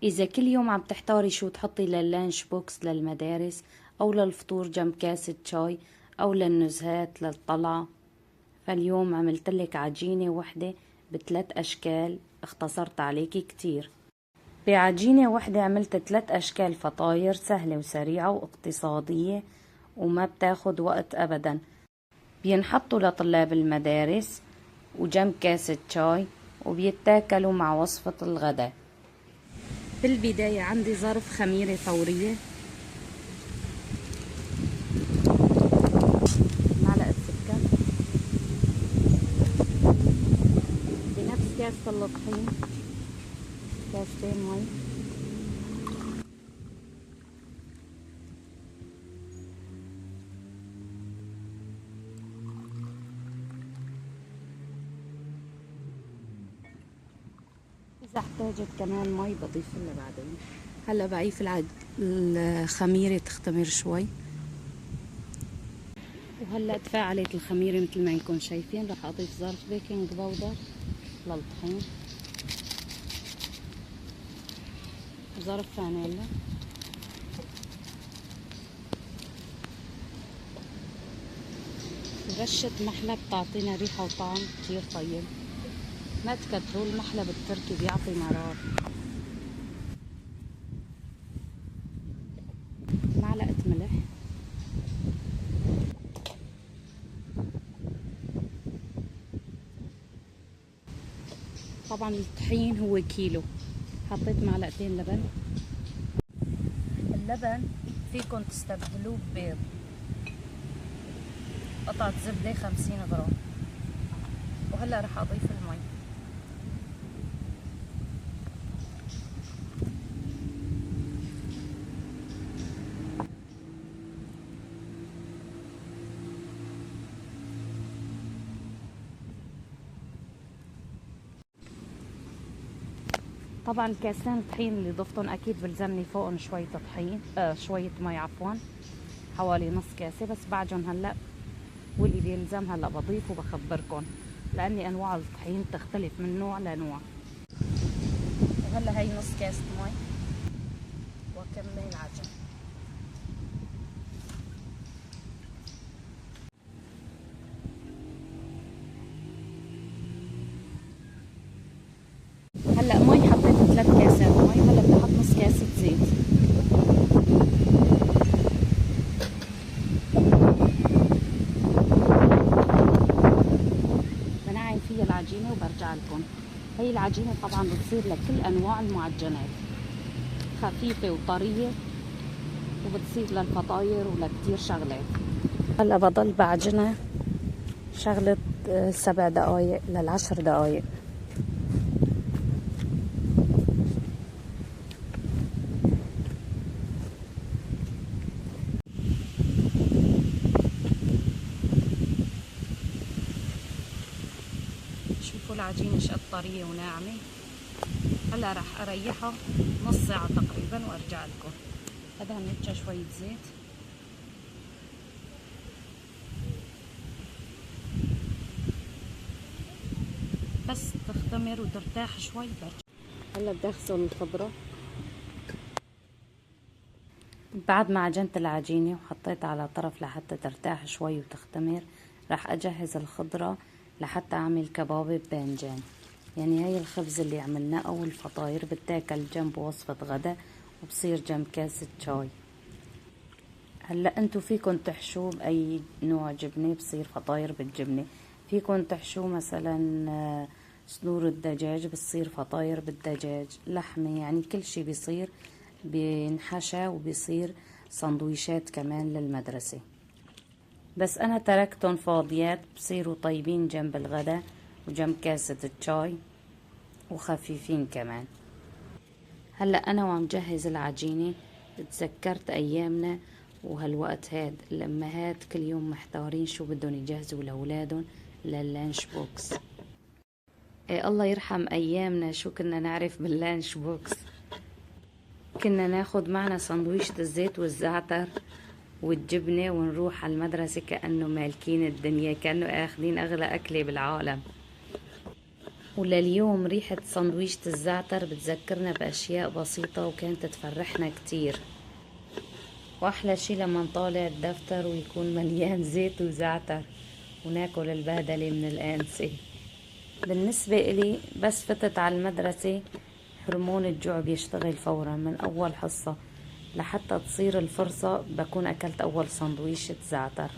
إذا كل يوم عم تحتاري شو تحطي لللانش بوكس للمدارس أو للفطور جنب كاسة شاي أو للنزهات للطلعة، فاليوم عملتلك عجينة وحدة ب3 أشكال، اختصرت عليكي كتير. بعجينة وحدة عملت 3 أشكال فطاير سهلة وسريعة واقتصادية وما بتاخد وقت أبدا. بينحطوا لطلاب المدارس وجنب كاسة شاي وبيتاكلوا مع وصفة الغداء. بالبداية عندي ظرف خميرة فورية، معلقة سكر، بنفس كاسة الطحين كاستين مي، إذا احتاجت كمان مي بضيف لها بعدين. هلا بعيف الخميرة تختمر شوي، وهلا تفاعلت الخميرة مثل ما انكم شايفين. رح اضيف ظرف بيكنج باودر للطحين، ظرف فانيلا، ورشة محلى بتعطينا ريحة وطعم كتير طيب. ما تكتروا، المحلى بالتركي بيعطي مرار. معلقة ملح، طبعا الطحين هو كيلو. حطيت معلقتين لبن. اللبن فيكن تستبدلوه ببيض. قطعة زبدة 50 غرام. وهلا رح اضيف المي. طبعا الكاسين الطحين اللي ضفتهم اكيد بلزمني فوقهم شوية طحين، شوية مي عفوا، حوالي نص كاسة بس بعجن هلا، واللي بيلزم هلا بضيف وبخبركن، لاني انواع الطحين تختلف من نوع لنوع. وهلا هي نص كاسة مي واكمل العجن. هلا مي حطيت 3 كاسات مي، هلا بدي احط نص كاسة زيت. بنعم فيها العجينة وبرجع لكم. هي العجينة طبعا بتصير لكل انواع المعجنات، خفيفة وطرية، وبتصير للفطاير ولكتير شغلات. هلا بضل بعجنها شغلة 7 دقايق ل10 دقايق. شوفوا العجينة شقد طرية وناعمة. هلا رح اريحها نص ساعة تقريبا وارجع لكم. هذا هنحط شوية زيت، بس تختمر وترتاح شوي برجع. هلا بدي اغسل الخضرة. بعد ما عجنت العجينة وحطيتها على طرف لحتى ترتاح شوي وتختمر، رح اجهز الخضرة لحتى اعمل كبابة باذنجان. يعني هي الخبز اللي عملناه او الفطاير بتاكل جنب وصفة غدا وبصير جنب كاسة شاي. هلا انتو فيكن تحشوه باي نوع جبنة، بصير فطاير بالجبنة. فيكن تحشوه مثلا صدور الدجاج، بتصير فطاير بالدجاج، لحمة، يعني كل شي بيصير بينحشى وبيصير سندويشات كمان للمدرسة. بس انا تركتهم فاضيات بصيروا طيبين جنب الغداء وجنب كاسة الشاي وخفيفين كمان. هلا انا وعم جهز العجينة تذكرت ايامنا وهالوقت هاد الامهات كل يوم محتارين شو بدهم يجهزوا لاولادهم لللانش بوكس. إيه الله يرحم ايامنا، شو كنا نعرف باللانش بوكس. كنا ناخد معنا سندويشة الزيت والزعتر والجبنة ونروح على المدرسة كأنه مالكين الدنيا، كأنه اخدين اغلى اكلة بالعالم. ولليوم ريحة سندويشة الزعتر بتذكرنا بأشياء بسيطة وكانت تفرحنا كتير. وأحلى شي لما نطالع الدفتر ويكون مليان زيت وزعتر وناكل البهدلة من الآنسة. بالنسبة إلي بس فتت على المدرسة هرمون الجوع بيشتغل فورا، من أول حصة لحتى تصير الفرصة بكون أكلت أول سندويشة زعتر.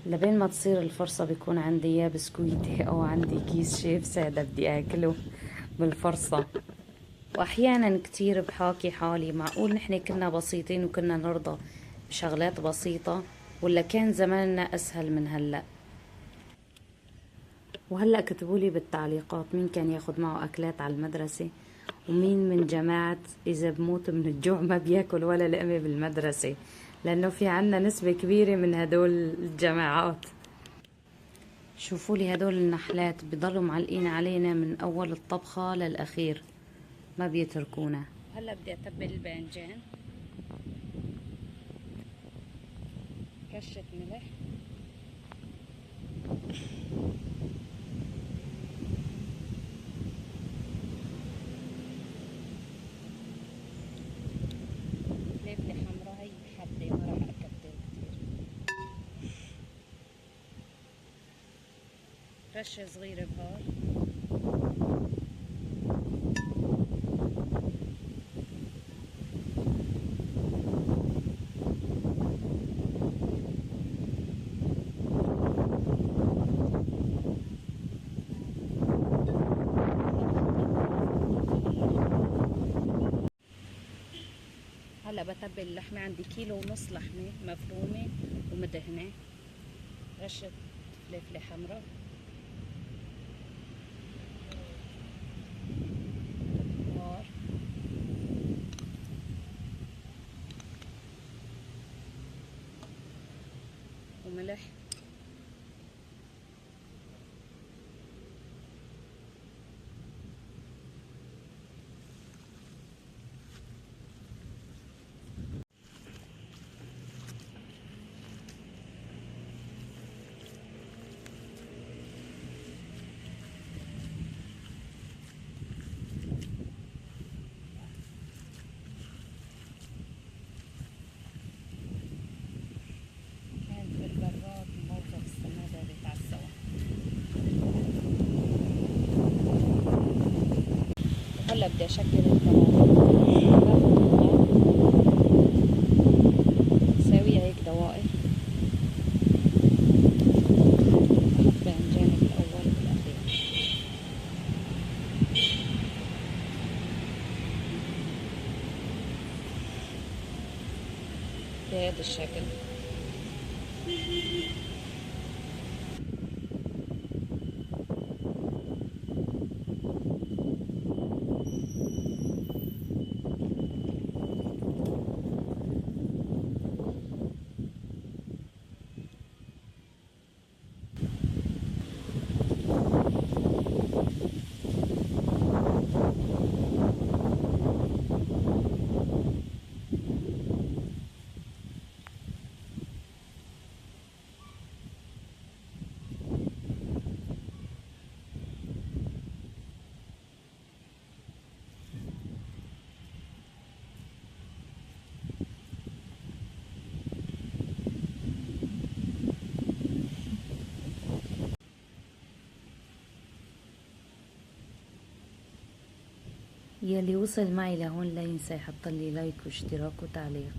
لبين ما تصير الفرصة بيكون عندي يا بسكويتي أو عندي كيس شيف سادة بدي أكله بالفرصة. وأحيانا كتير بحاكي حالي معقول نحن كنا بسيطين وكنا نرضى بشغلات بسيطة، ولا كان زماننا أسهل من هلأ؟ وهلأ كتبولي بالتعليقات مين كان ياخد معه أكلات على المدرسة، ومين من جماعة إذا بموت من الجوع ما بياكل ولا لقمة بالمدرسة، لأنه في عنا نسبة كبيرة من هدول الجماعات. شوفولي هدول النحلات بضلوا معلقين علينا من أول الطبخة للأخير، ما بيتركونا. هلا بدي أتبل الباذنجان، كشة ملح، فلفلة حمراء هي حبة ما راح أكتر كتير، رشة صغيرة بهار، هلا بتبل اللحمة. عندي 1.5 كيلو لحمة مفرومة ومدهنة، رشة فلفلة حمراء، بهار، وملح، هلا بدي اشكل الطماطم، ساويها هيك دوائر، احط باذنجان بالاول والاخير بهذا الشكل. يلي وصل معي لهون لا ينسى يحط لي لايك واشتراك وتعليق.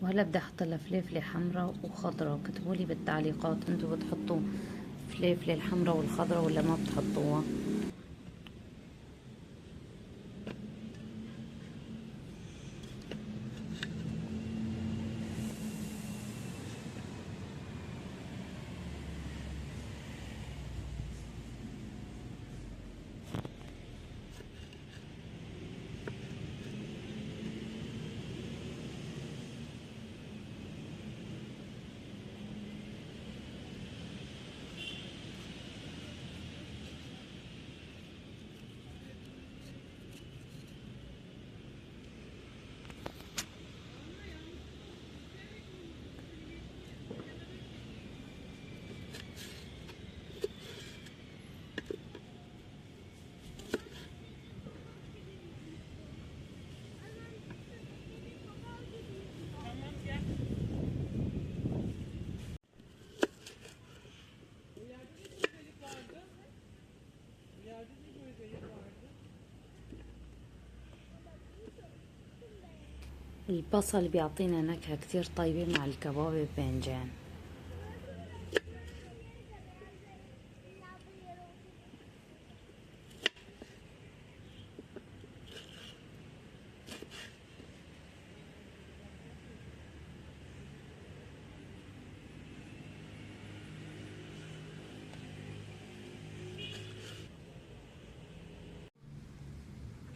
وهلا بدي احط لها فلفله حمراء وخضراء. كتبولي بالتعليقات انتو بتحطوا فلفله الحمراء والخضراء ولا ما بتحطوها. البصل بيعطينا نكهة كتير طيبة مع الكباب الباذنجان.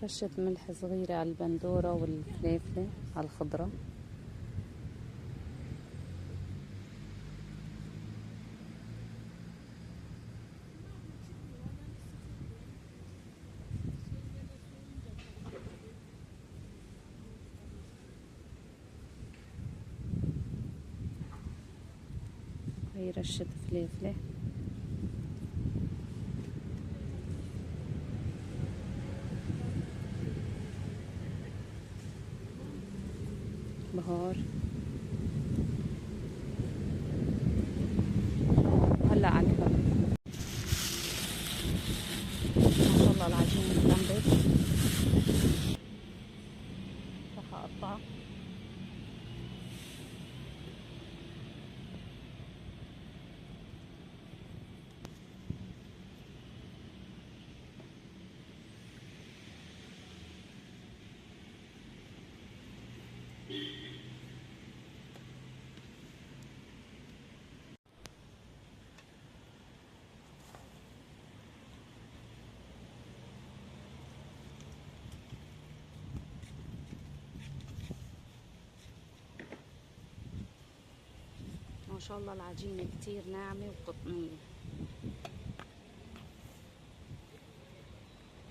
رشة ملح صغيرة على البندورة والفليفلة على الخضرة. هي رشة فليفلة. بهار. هلا على الفم. ما شاء الله العجينة متلمبت. رح اقطعها. ما شاء الله العجينة كتير ناعمة وقطنية.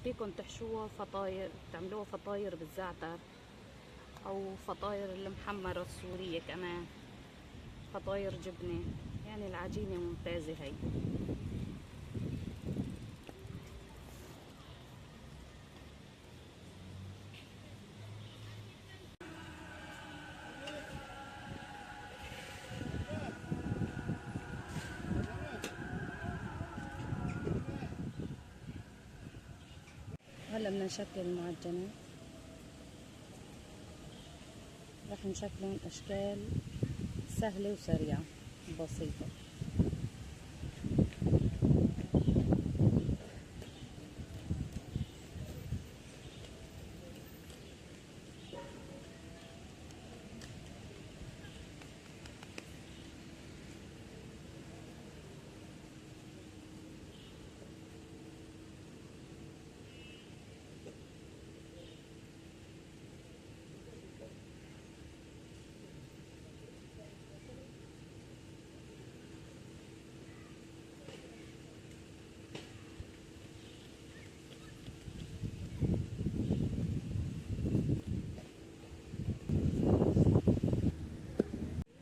فيكن تحشوها فطاير، تعملوها فطاير بالزعتر او فطاير المحمرة السورية، كمان فطاير جبنة. يعني العجينة ممتازة هي. هلا بدنا نشكل المعجنات. رح نشكلهم اشكال سهلة وسريعة بسيطة.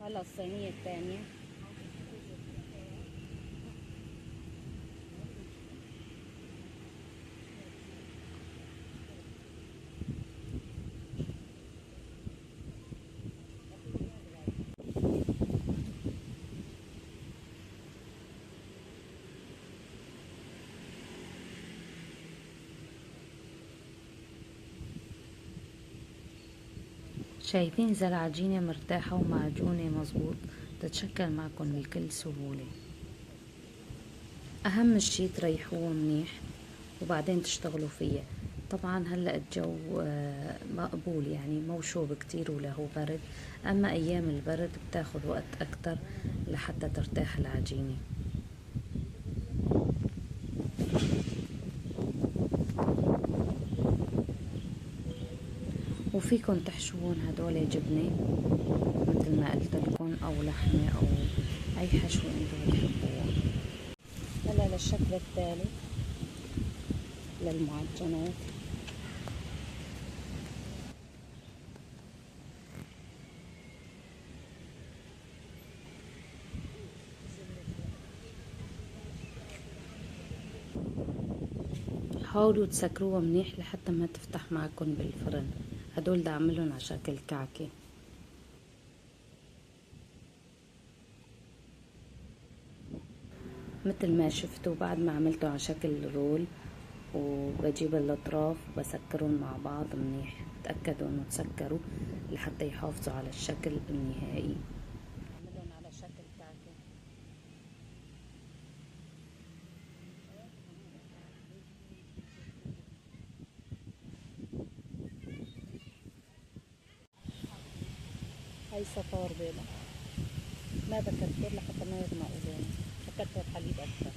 هلا الصينية الثانية. شايفين إذا العجينة مرتاحة ومعجونة مظبوط تتشكل معكم بكل سهولة. أهم شي تريحوها منيح وبعدين تشتغلوا فيها. طبعا هلأ الجو مقبول، يعني مو شوب كتير ولا هو برد. أما أيام البرد بتاخد وقت أكتر لحتى ترتاح العجينة. وفيكن تحشوهم هدول جبنة مثل ما قلت لكم، أو لحمة، أو أي حشو انتو بتحبوه. هلا للشكل الثالث للمعجنات. حاولوا تسكروها منيح لحتى ما تفتح معكم بالفرن. هدول بدي اعملهم على شكل كعكة. مثل ما شفتوا بعد ما عملته على شكل رول وبجيب الأطراف بسكرهم مع بعض منيح، تأكدوا انه تسكروا لحتى يحافظوا على الشكل النهائي. نعملهم على شكل كعكة. هاي صفار بيضة، ما بكتر لحتى ما يغمقوا لون، بكتر حليب أكثر.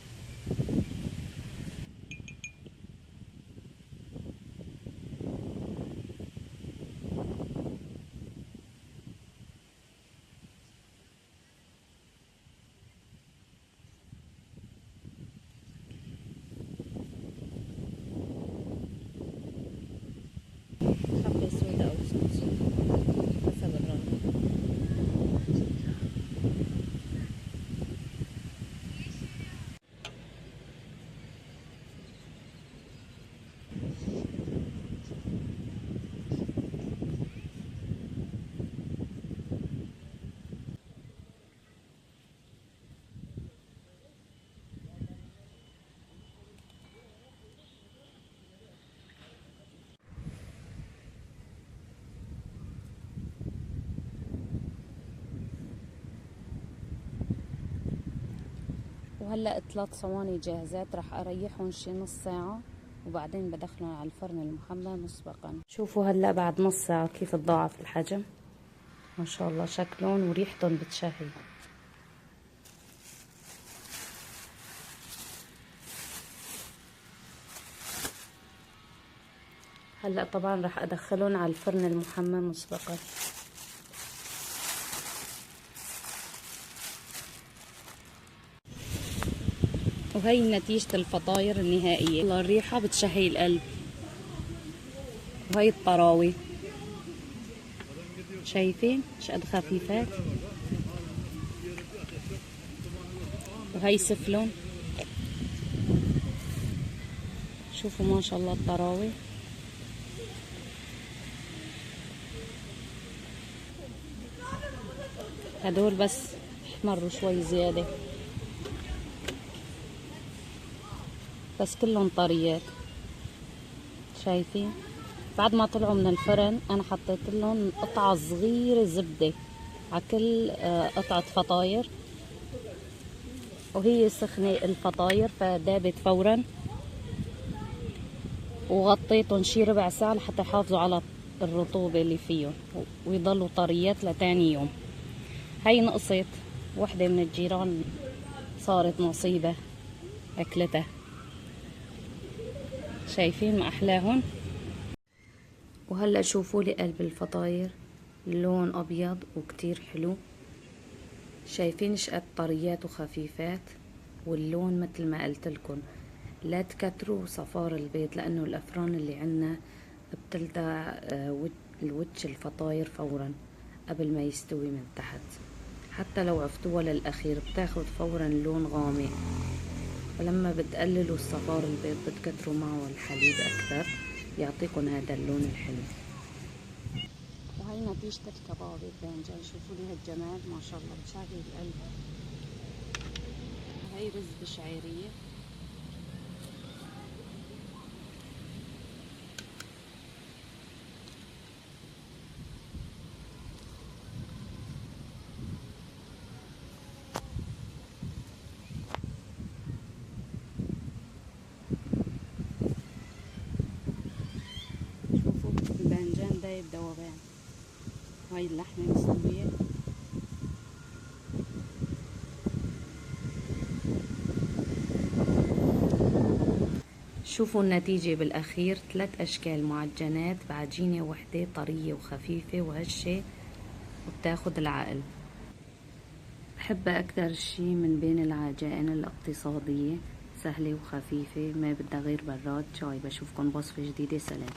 حبة سودا أو سمسم حسب الرغبة. وهلأ 3 صواني جاهزات، رح أريحهم شي نص ساعة وبعدين بدخلهم على الفرن المحمى مسبقا. شوفوا هلأ بعد نص ساعة كيف تضاعف الحجم، ما شاء الله شكلهم وريحتهم بتشهي. هلأ طبعا رح أدخلهم على الفرن المحمى مسبقا. وهي نتيجة الفطاير النهائية، والله الريحة بتشهي القلب. وهي الطراوة شايفين شقد خفيفات، وهي سفلون. شوفوا ما شاء الله الطراوة. هدول بس احمروا شوي زيادة، بس كلهم طريات. شايفين بعد ما طلعوا من الفرن انا حطيت لهم قطعة صغيرة زبدة على كل قطعة فطاير، وهي سخنة الفطاير فدابت فورا. وغطيتهم شي ربع ساعة لحتى يحافظوا على الرطوبة اللي فيهم ويضلوا طريات لتاني يوم. هاي نقصت، وحدة من الجيران صارت نصيبة أكلتها. شايفين ما أحلاهن. وهلأ شوفوا لي قلب الفطاير، اللون أبيض وكتير حلو. شايفين شقد طريات وخفيفات، واللون مثل ما قلت لكم لا تكتروا صفار البيض لأنه الأفران اللي عنا بتلدع الوجه الفطاير فورا قبل ما يستوي من تحت. حتى لو عفتوها للأخير بتاخد فورا لون غامق، ولما بتقللوا الصفار البيض بتكتروا معه الحليب أكثر يعطيكم هذا اللون الحلو. وهي نتيجة الكباب الباذنجان، شوفوا لي هالجمال ما شاء الله بتشهي القلب. هي رز بشعيرية. شوفوا الباذنجان دايب ذوبان. هاي اللحمة مستوية. شوفوا النتيجة بالأخير، 3 أشكال معجنات بعجينة وحدة طرية وخفيفة وهشة وبتاخد العقل. بحبها أكتر شي من بين العجائن الاقتصادية، سهلة وخفيفة ما بدها غير براد شاي. بشوفكن بوصفة جديدة، سلام.